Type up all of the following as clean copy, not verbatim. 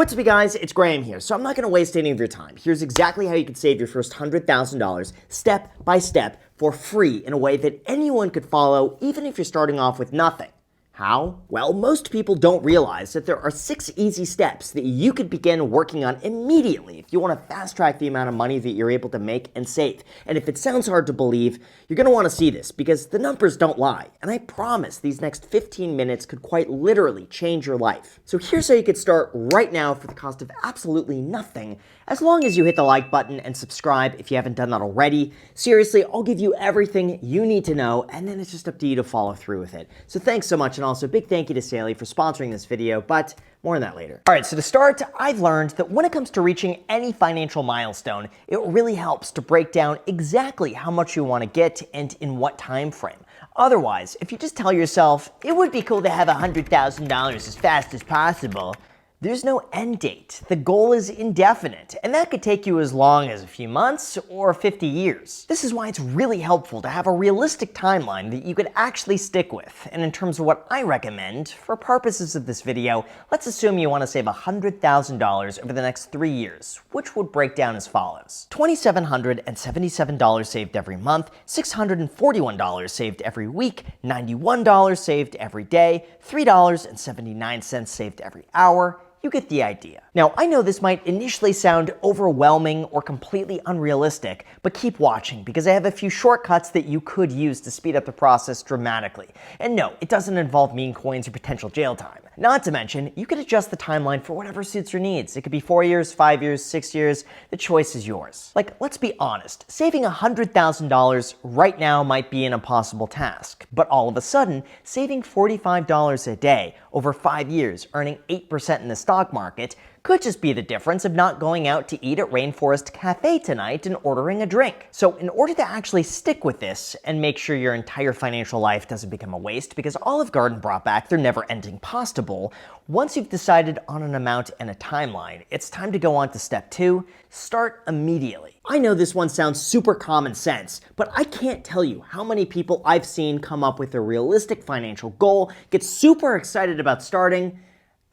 What's up, you guys? It's Graham here, so I'm not going to waste any of your time. Here's exactly how you can save your first $100,000 step by step for free in a way that anyone could follow, even if you're starting off with nothing. How? Well, most people don't realize that there are 6 easy steps that you could begin working on immediately if you want to fast track the amount of money that you're able to make and save. And if it sounds hard to believe, you're going to want to see this because the numbers don't lie. And I promise these next 15 minutes could quite literally change your life. So here's how you could start right now for the cost of absolutely nothing, as long as you hit the like button and subscribe if you haven't done that already. Seriously, I'll give you everything you need to know, and then it's just up to you to follow through with it. So thanks so much, and also a big thank you to Sally for sponsoring this video, but more on that later. All right, so to start, I've learned that when it comes to reaching any financial milestone, it really helps to break down exactly how much you want to get and in what time frame. Otherwise, if you just tell yourself, it would be cool to have $100,000 as fast as possible, there's no end date. The goal is indefinite, and that could take you as long as a few months or 50 years. This is why it's really helpful to have a realistic timeline that you could actually stick with. And in terms of what I recommend, for purposes of this video, let's assume you want to save $100,000 over the next 3 years, which would break down as follows. $2,777 saved every month, $641 saved every week, $91 saved every day, $3.79 saved every hour. You get the idea. Now, I know this might initially sound overwhelming or completely unrealistic, but keep watching because I have a few shortcuts that you could use to speed up the process dramatically. And no, it doesn't involve meme coins or potential jail time. Not to mention, you could adjust the timeline for whatever suits your needs. It could be 4 years, 5 years, 6 years. The choice is yours. Like, let's be honest, saving $100,000 right now might be an impossible task, but all of a sudden, saving $45 a day over 5 years, earning 8% in the stock market, could just be the difference of not going out to eat at Rainforest Cafe tonight and ordering a drink. So in order to actually stick with this and make sure your entire financial life doesn't become a waste, because Olive Garden brought back their never-ending pasta bowl, once you've decided on an amount and a timeline, it's time to go on to step 2, start immediately. I know this one sounds super common sense, but I can't tell you how many people I've seen come up with a realistic financial goal, get super excited about starting,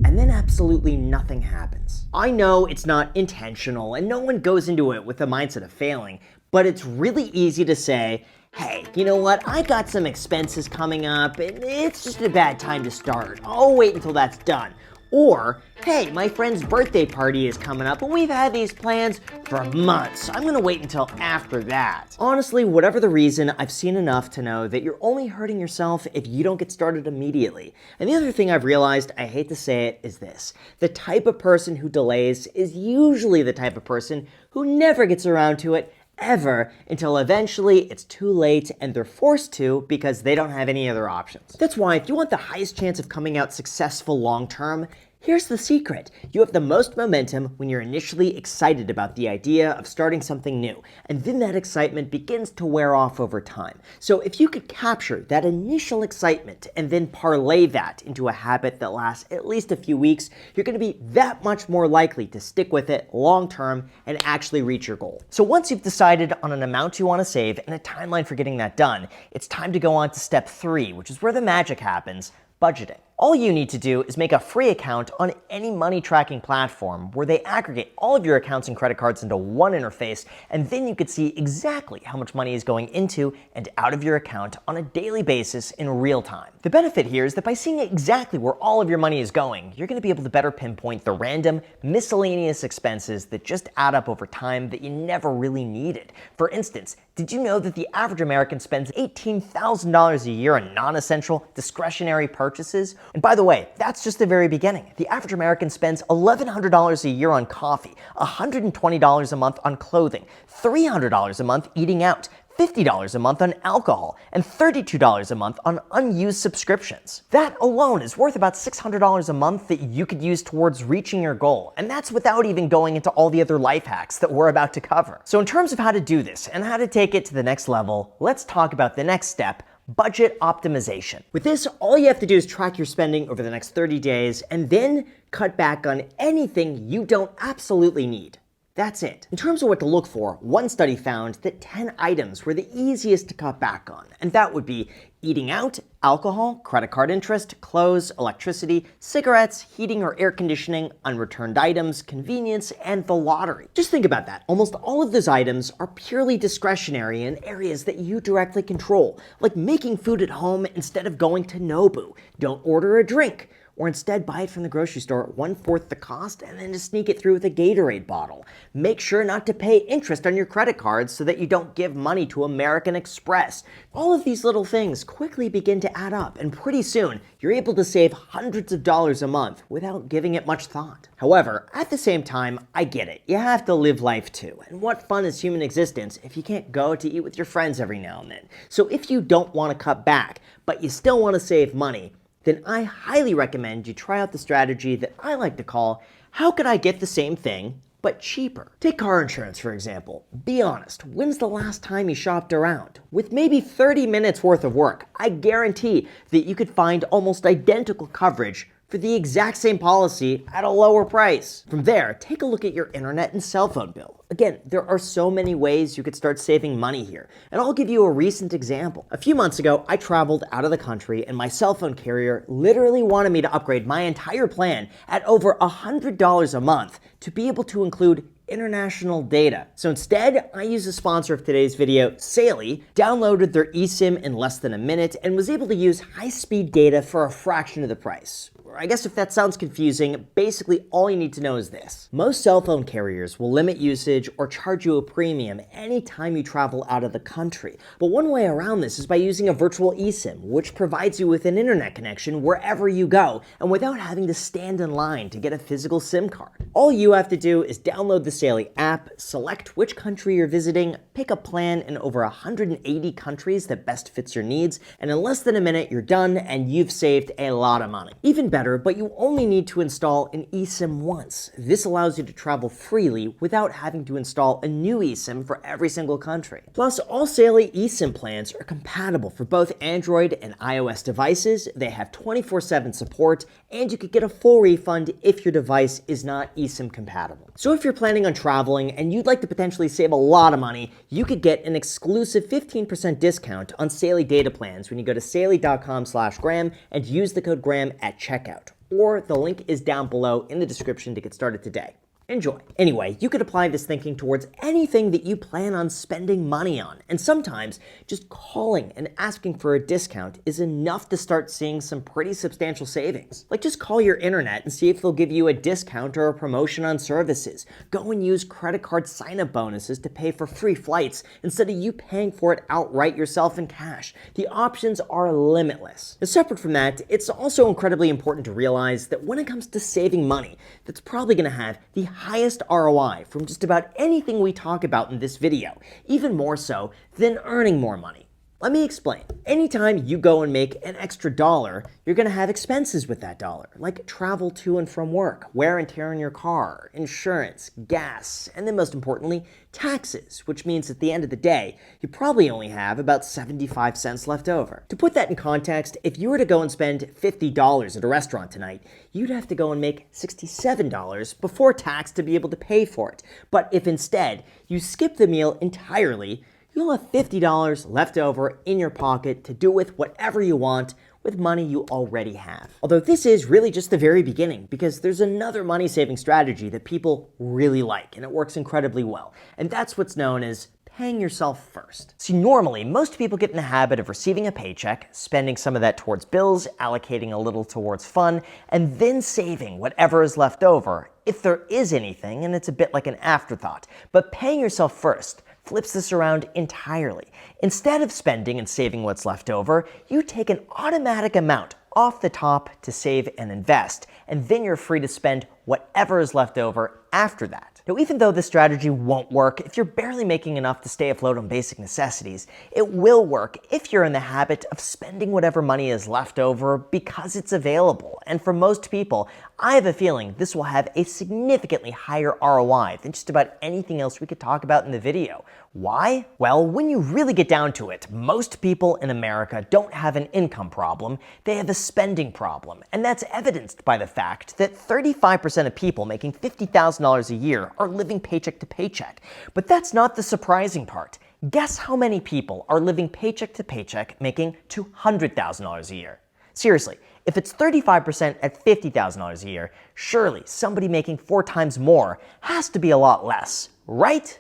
and then absolutely nothing happens. I know it's not intentional and no one goes into it with the mindset of failing, but it's really easy to say, hey, you know what, I got some expenses coming up and it's just a bad time to start. I'll wait until that's done. Or, hey, my friend's birthday party is coming up and we've had these plans for months. I'm gonna wait until after that. Honestly, whatever the reason, I've seen enough to know that you're only hurting yourself if you don't get started immediately. And the other thing I've realized, I hate to say it, is this. The type of person who delays is usually the type of person who never gets around to it ever until eventually it's too late and they're forced to because they don't have any other options. That's why if you want the highest chance of coming out successful long term, here's the secret. You have the most momentum when you're initially excited about the idea of starting something new, and then that excitement begins to wear off over time. So if you could capture that initial excitement and then parlay that into a habit that lasts at least a few weeks, you're going to be that much more likely to stick with it long term and actually reach your goal. So once you've decided on an amount you want to save and a timeline for getting that done, it's time to go on to step 3, which is where the magic happens, budgeting. All you need to do is make a free account on any money tracking platform where they aggregate all of your accounts and credit cards into one interface, and then you could see exactly how much money is going into and out of your account on a daily basis in real time. The benefit here is that by seeing exactly where all of your money is going, you're going to be able to better pinpoint the random, miscellaneous expenses that just add up over time that you never really needed. For instance, did you know that the average American spends $18,000 a year on non-essential discretionary purchases? And by the way, that's just the very beginning. The average American spends $1,100 a year on coffee, $120 a month on clothing, $300 a month eating out, $50 a month on alcohol, and $32 a month on unused subscriptions. That alone is worth about $600 a month that you could use towards reaching your goal, and that's without even going into all the other life hacks that we're about to cover. So in terms of how to do this and how to take it to the next level, let's talk about the next step, budget optimization. With this, all you have to do is track your spending over the next 30 days and then cut back on anything you don't absolutely need. That's it. In terms of what to look for, one study found that 10 items were the easiest to cut back on, and that would be eating out, alcohol, credit card interest, clothes, electricity, cigarettes, heating or air conditioning, unreturned items, convenience, and the lottery. Just think about that. Almost all of those items are purely discretionary in areas that you directly control, like making food at home instead of going to Nobu. Don't order a drink. Or instead buy it from the grocery store at 1/4 the cost and then just sneak it through with a Gatorade bottle. Make sure not to pay interest on your credit cards so that you don't give money to American Express. All of these little things quickly begin to add up, and pretty soon you're able to save hundreds of dollars a month without giving it much thought. However, at the same time, I get it. You have to live life too. And what fun is human existence if you can't go to eat with your friends every now and then? So if you don't want to cut back, but you still want to save money, then I highly recommend you try out the strategy that I like to call, how could I get the same thing, but cheaper? Take car insurance, for example. Be honest, when's the last time you shopped around? With maybe 30 minutes worth of work, I guarantee that you could find almost identical coverage for the exact same policy at a lower price. From there, take a look at your internet and cell phone bill. Again, there are so many ways you could start saving money here, and I'll give you a recent example. A few months ago, I traveled out of the country and my cell phone carrier literally wanted me to upgrade my entire plan at over $100 a month to be able to include international data. So instead, I used the sponsor of today's video, Saley, downloaded their eSIM in less than a minute, and was able to use high-speed data for a fraction of the price. I guess if that sounds confusing, basically all you need to know is this. Most cell phone carriers will limit usage or charge you a premium anytime you travel out of the country. But one way around this is by using a virtual eSIM, which provides you with an internet connection wherever you go, and without having to stand in line to get a physical SIM card. All you have to do is download the Saley app, select which country you're visiting, pick a plan in over 180 countries that best fits your needs, and in less than a minute you're done and you've saved a lot of money. Even better, but you only need to install an eSIM once. This allows you to travel freely without having to install a new eSIM for every single country. Plus, all Saley eSIM plans are compatible for both Android and iOS devices. They have 24/7 support, and you could get a full refund if your device is not eSIM compatible. So if you're planning on traveling and you'd like to potentially save a lot of money, you could get an exclusive 15% discount on Saley data plans when you go to saley.com/Graham and use the code Graham at checkout. Or the link is down below in the description to get started today. Enjoy. Anyway, you could apply this thinking towards anything that you plan on spending money on, and sometimes just calling and asking for a discount is enough to start seeing some pretty substantial savings. Like, just call your internet and see if they'll give you a discount or a promotion on services. Go and use credit card sign-up bonuses to pay for free flights instead of you paying for it outright yourself in cash. The options are limitless. Now, separate from that, it's also incredibly important to realize that when it comes to saving money, that's probably going to have the highest ROI from just about anything we talk about in this video, even more so than earning more money. Let me explain. Anytime you go and make an extra dollar, you're going to have expenses with that dollar, like travel to and from work, wear and tear on your car, insurance, gas, and then most importantly, taxes, which means at the end of the day, you probably only have about 75 cents left over. To put that in context, if you were to go and spend $50 at a restaurant tonight, you'd have to go and make $67 before tax to be able to pay for it. But if instead you skip the meal entirely, you'll have $50 left over in your pocket to do with whatever you want with money you already have. Although this is really just the very beginning, because there's another money-saving strategy that people really like, and it works incredibly well. And that's what's known as paying yourself first. See, normally, most people get in the habit of receiving a paycheck, spending some of that towards bills, allocating a little towards fun, and then saving whatever is left over, if there is anything, and it's a bit like an afterthought. But paying yourself first flips this around entirely. Instead of spending and saving what's left over, you take an automatic amount off the top to save and invest, and then you're free to spend whatever is left over after that. Now, even though this strategy won't work if you're barely making enough to stay afloat on basic necessities, it will work if you're in the habit of spending whatever money is left over because it's available. And for most people, I have a feeling this will have a significantly higher ROI than just about anything else we could talk about in the video. Why? Well, when you really get down to it, most people in America don't have an income problem, they have a spending problem. And that's evidenced by the fact that 35% of people making $50,000 a year are living paycheck to paycheck. But that's not the surprising part. Guess how many people are living paycheck to paycheck making $200,000 a year? Seriously, if it's 35% at $50,000 a year, surely somebody making 4 times more has to be a lot less, right?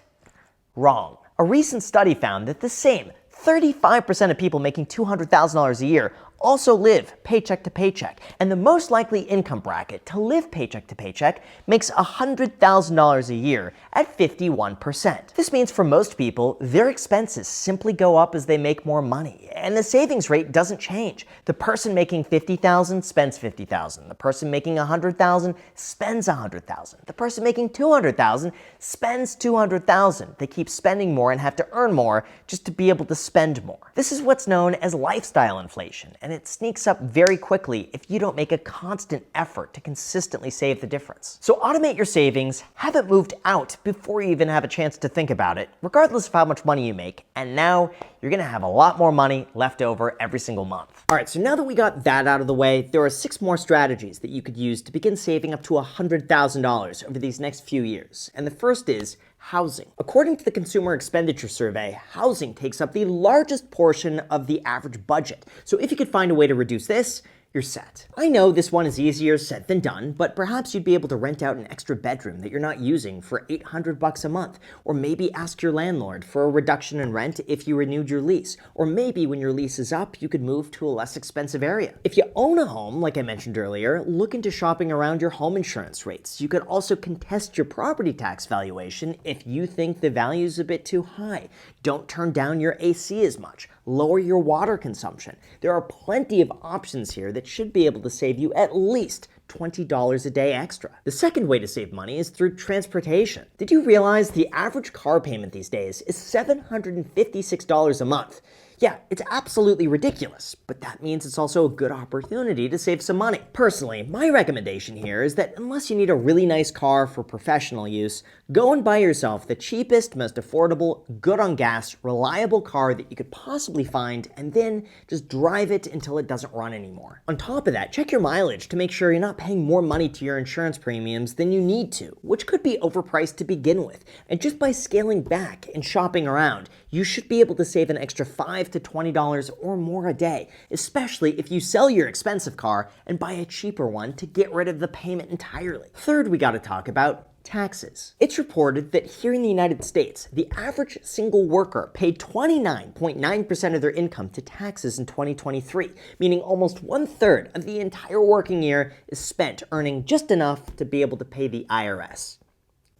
Wrong. A recent study found that the same 35% of people making $200,000 a year also live paycheck to paycheck, and the most likely income bracket to live paycheck to paycheck makes $100,000 a year at 51%. This means for most people, their expenses simply go up as they make more money, and the savings rate doesn't change. The person making $50,000 spends $50,000. The person making $100,000 spends $100,000. The person making $200,000 spends $200,000. They keep spending more and have to earn more just to be able to spend more. This is what's known as lifestyle inflation, and it sneaks up very quickly if you don't make a constant effort to consistently save the difference. So automate your savings, have it moved out before you even have a chance to think about it, regardless of how much money you make, and now you're gonna have a lot more money left over every single month. All right, so now that we got that out of the way, there are 6 more strategies that you could use to begin saving up to $100,000 over these next few years. And the first is housing. According to the Consumer Expenditure Survey, housing takes up the largest portion of the average budget. So if you could find a way to reduce this, you're set. I know this one is easier said than done, but perhaps you'd be able to rent out an extra bedroom that you're not using for $800 a month, or maybe ask your landlord for a reduction in rent if you renewed your lease, or maybe when your lease is up, you could move to a less expensive area. If you own a home, like I mentioned earlier, look into shopping around your home insurance rates. You could also contest your property tax valuation if you think the value is a bit too high. Don't turn down your AC as much. Lower your water consumption. There are plenty of options here that should be able to save you at least $20 a day extra. The second way to save money is through transportation. Did you realize the average car payment these days is $756 a month? Yeah, it's absolutely ridiculous, but that means it's also a good opportunity to save some money. Personally, my recommendation here is that unless you need a really nice car for professional use, go and buy yourself the cheapest, most affordable, good on gas, reliable car that you could possibly find, and then just drive it until it doesn't run anymore. On top of that, check your mileage to make sure you're not paying more money to your insurance premiums than you need to, which could be overpriced to begin with. And just by scaling back and shopping around, you should be able to save an extra $5 to $20 or more a day, especially if you sell your expensive car and buy a cheaper one to get rid of the payment entirely. Third, we gotta talk about taxes. It's reported that here in the United States, the average single worker paid 29.9% of their income to taxes in 2023, meaning almost 1/3 of the entire working year is spent earning just enough to be able to pay the IRS.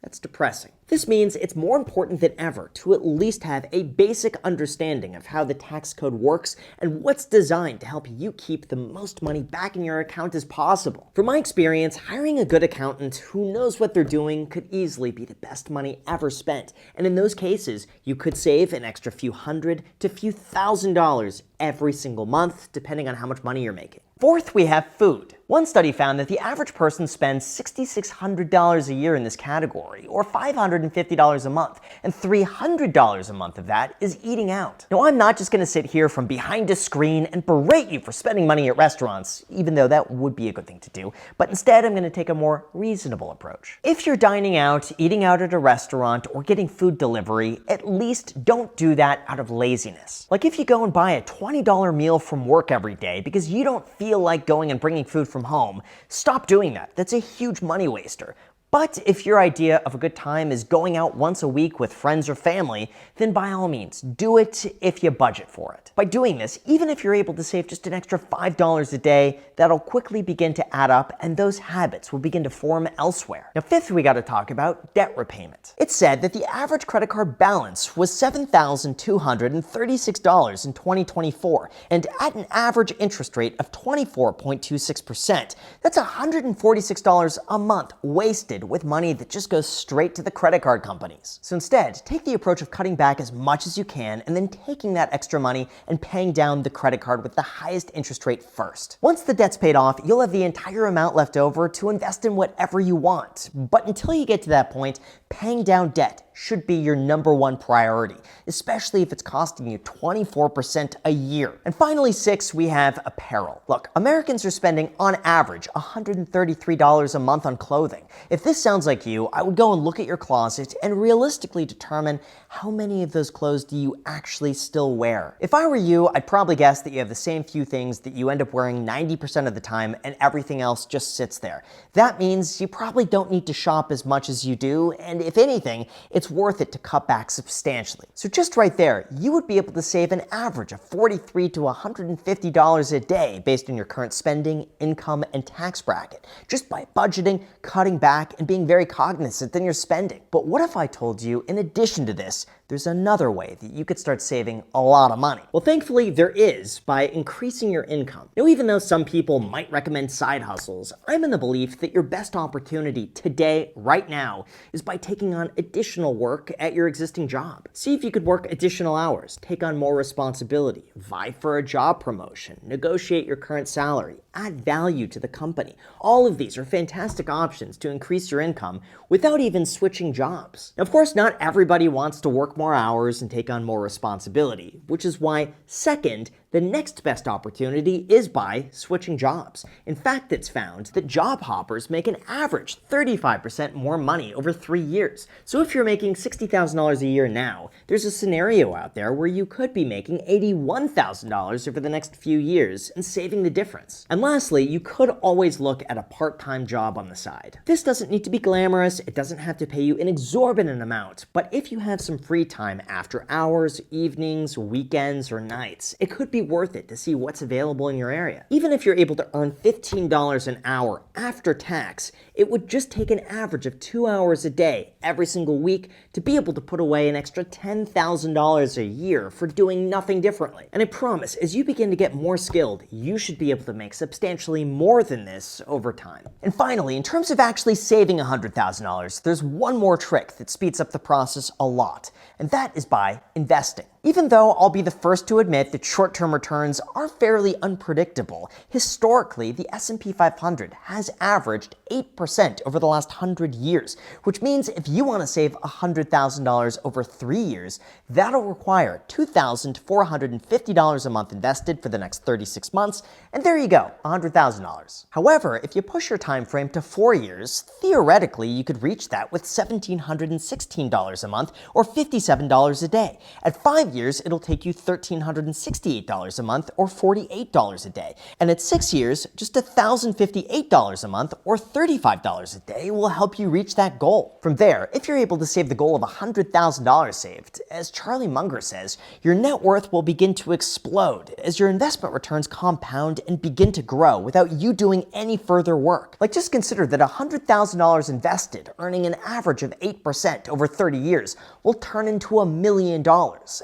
That's depressing. This means it's more important than ever to at least have a basic understanding of how the tax code works and what's designed to help you keep the most money back in your account as possible. From my experience, hiring a good accountant who knows what they're doing could easily be the best money ever spent. And in those cases, you could save an extra few hundred to few $1,000s every single month, depending on how much money you're making. Fourth, we have food. One study found that the average person spends $6,600 a year in this category, or $550 a month, and $300 a month of that is eating out. Now, I'm not just going to sit here from behind a screen and berate you for spending money at restaurants, even though that would be a good thing to do, but instead I'm going to take a more reasonable approach. If you're dining out, eating out at a restaurant, or getting food delivery, at least don't do that out of laziness. Like if you go and buy a $20 meal from work every day because you don't feel like going and bringing food from home, stop doing that. That's a huge money waster. But if your idea of a good time is going out once a week with friends or family, then by all means, do it if you budget for it. By doing this, even if you're able to save just an extra $5 a day, that'll quickly begin to add up and those habits will begin to form elsewhere. Now, fifth, we gotta talk about debt repayment. It's said that the average credit card balance was $7,236 in 2024, and at an average interest rate of 24.26%, that's $146 a month wasted with money that just goes straight to the credit card companies. So instead, take the approach of cutting back as much as you can and then taking that extra money and paying down the credit card with the highest interest rate first. Once the debt's paid off, you'll have the entire amount left over to invest in whatever you want. But until you get to that point, paying down debt should be your #1 priority, especially if it's costing you 24% a year. And finally, 6, we have apparel. Look, Americans are spending on average $133 a month on clothing. If this sounds like you, I would go and look at your closet and realistically determine how many of those clothes do you actually still wear. If I were you, I'd probably guess that you have the same few things that you end up wearing 90% of the time and everything else just sits there. That means you probably don't need to shop as much as you do, and if anything, it's worth it to cut back substantially. So just right there, you would be able to save an average of $43 to $150 a day based on your current spending, income, and tax bracket, just by budgeting, cutting back, and being very cognizant in your spending. But what if I told you, in addition to this, there's another way that you could start saving a lot of money? Well, thankfully, there is, by increasing your income. Now, even though some people might recommend side hustles, I'm in the belief that your best opportunity today, right now, is by taking on additional work at your existing job. See if you could work additional hours, take on more responsibility, vie for a job promotion, negotiate your current salary, add value to the company. All of these are fantastic options to increase your income without even switching jobs. Now, of course, not everybody wants to work more hours and take on more responsibility, which is why, second, the next best opportunity is by switching jobs. In fact, it's found that job hoppers make an average 35% more money over 3 years. So if you're making $60,000 a year now, there's a scenario out there where you could be making $81,000 over the next few years and saving the difference. And lastly, you could always look at a part-time job on the side. This doesn't need to be glamorous, it doesn't have to pay you an exorbitant amount, but if you have some free time after hours, evenings, weekends, or nights, it could be worth it to see what's available in your area. Even if you're able to earn $15 an hour after tax, it would just take an average of 2 hours a day every single week to be able to put away an extra $10,000 a year for doing nothing differently. And I promise, as you begin to get more skilled, you should be able to make substantially more than this over time. And finally, in terms of actually saving $100,000, there's one more trick that speeds up the process a lot, and that is by investing. Even though I'll be the first to admit that short-term returns are fairly unpredictable, historically, the S&P 500 has averaged 8% over the last 100 years, which means if you want to save $100,000 over 3 years, that'll require $2,450 a month invested for the next 36 months, and there you go, $100,000. However, if you push your time frame to 4 years, theoretically, you could reach that with $1,716 a month or $57 a day. At 5 years, it'll take you $1,368 a month or $48 a day. And at 6 years, just $1,058 a month or $35 a day will help you reach that goal. From there, if you're able to save the goal of $100,000 saved, as Charlie Munger says, your net worth will begin to explode as your investment returns compound and begin to grow without you doing any further work. Like, just consider that $100,000 invested, earning an average of 8% over 30 years, will turn into $1 million.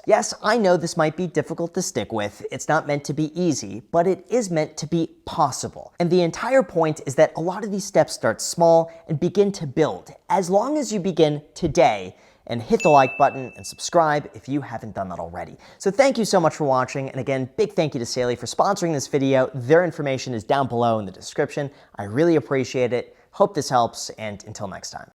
Yes, I know this might be difficult to stick with, it's not meant to be easy, but it is meant to be possible. And the entire point is that a lot of these steps start small and begin to build, as long as you begin today. And hit the like button and subscribe if you haven't done that already. So thank you so much for watching, and again, big thank you to Saley for sponsoring this video. Their information is down below in the description. I really appreciate it. Hope this helps, and until next time.